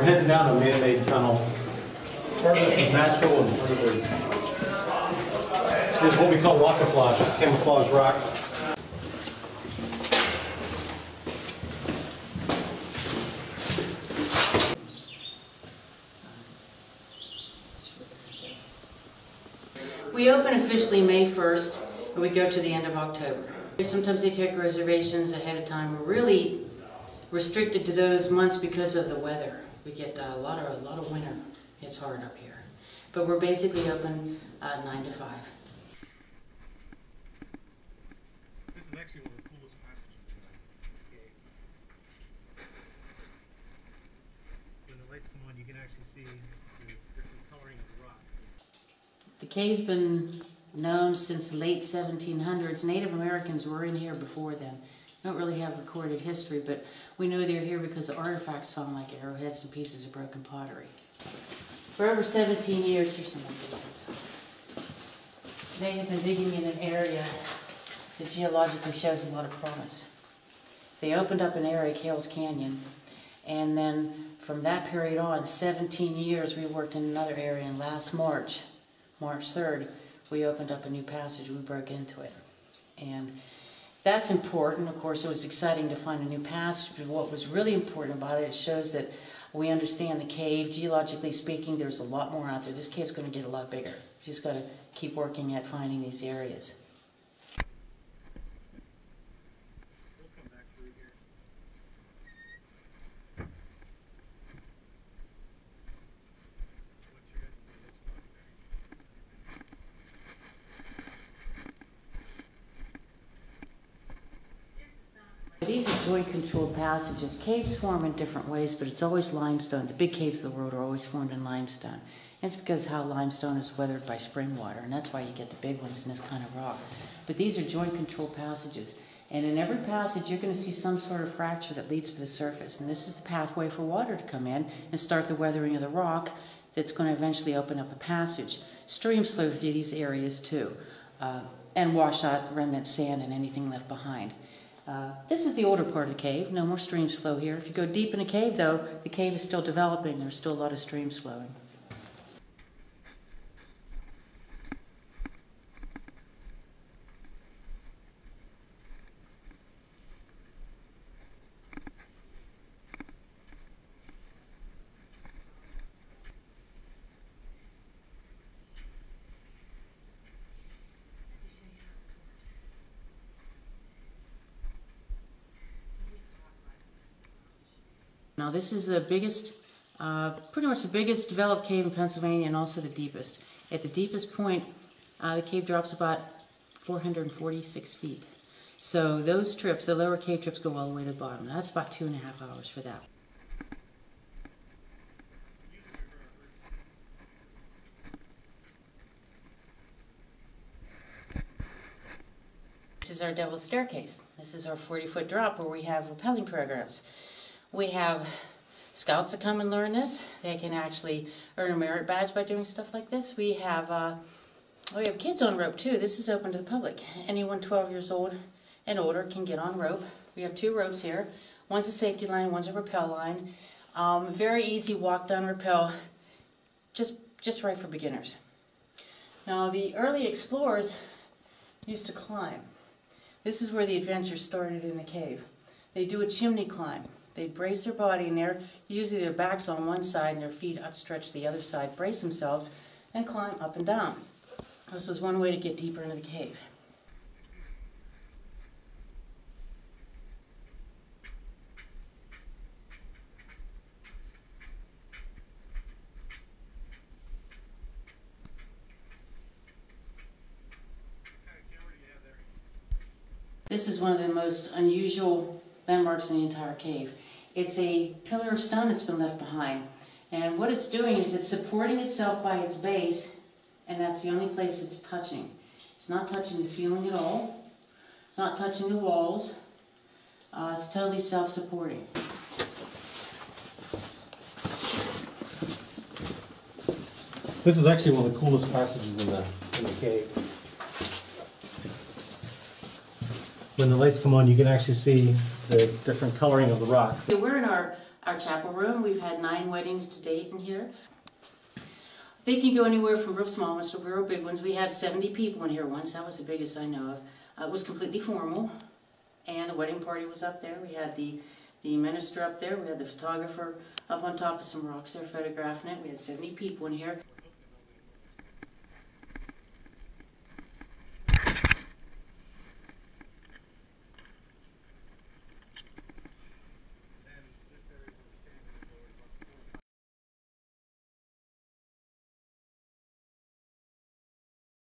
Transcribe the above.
heading down a man-made tunnel. Part of this is natural and part of it is what we call camouflage. It's camouflage rock. We open officially May 1st and we go to the end of October. Sometimes they take reservations ahead of time. We're really restricted to those months because of the weather. We get a lot of winter. It's hard up here. But we're basically open 9 to 5. This is actually one of the coolest passages in the cave. When the lights come on, you can actually see the different coloring of the rock. The cave's been known since the late 1700s. Native Americans were in here before then. We don't really have recorded history, but we know they're here because of artifacts found like arrowheads and pieces of broken pottery. For over 17 years, here's some of this. They have been digging in an area that geologically shows a lot of promise. They opened up an area, Cales Canyon, and then from that period on, 17 years, we worked in another area, and last March 3rd, we opened up a new passage. We broke into it. And that's important. Of course, it was exciting to find a new passage, but what was really important about it, it shows that we understand the cave. Geologically speaking, there's a lot more out there. This cave's going to get a lot bigger. You just got to keep working at finding these areas. We'll come back through here. These are joint-controlled passages. Caves form in different ways, but it's always limestone. The big caves of the world are always formed in limestone. And it's because how limestone is weathered by spring water, and that's why you get the big ones in this kind of rock. But these are joint-controlled passages. And in every passage, you're going to see some sort of fracture that leads to the surface. And this is the pathway for water to come in and start the weathering of the rock that's going to eventually open up a passage. Streams flow through these areas too, and wash out remnant sand and anything left behind. This is the older part of the cave. No more streams flow here. If you go deep in a cave, though, the cave is still developing. There's still a lot of streams flowing. Now this is the biggest, pretty much the biggest developed cave in Pennsylvania and also the deepest. At the deepest point, the cave drops about 446 feet. So those trips, the lower cave trips, go all the way to the bottom. That's about 2.5 hours for that. This is our Devil's Staircase. This is our 40-foot drop where we have rappelling programs. We have scouts that come and learn this. They can actually earn a merit badge by doing stuff like this. We have kids on rope too. This is open to the public. Anyone 12 years old and older can get on rope. We have 2 ropes here. One's a safety line, one's a rappel line. Very easy walk down rappel, just right for beginners. Now the early explorers used to climb. This is where the adventure started in the cave. They do a chimney climb. They brace their body in there, usually their backs on one side and their feet outstretched the other side, brace themselves, and climb up and down. This is one way to get deeper into the cave. This is one of the most unusual landmarks in the entire cave. It's a pillar of stone that's been left behind. And what it's doing is it's supporting itself by its base, and that's the only place it's touching. It's not touching the ceiling at all. It's not touching the walls. It's totally self-supporting. This is actually one of the coolest passages in the cave. When the lights come on, you can actually see the different coloring of the rock. We're in our Our chapel room, we've had 9 weddings to date in here. They can go anywhere from real small ones to real big ones. We had 70 people in here once. That was the biggest I know of. It was completely formal, and the wedding party was up there. We had the minister up there. We had the photographer up on top of some rocks there photographing it. We had 70 people in here.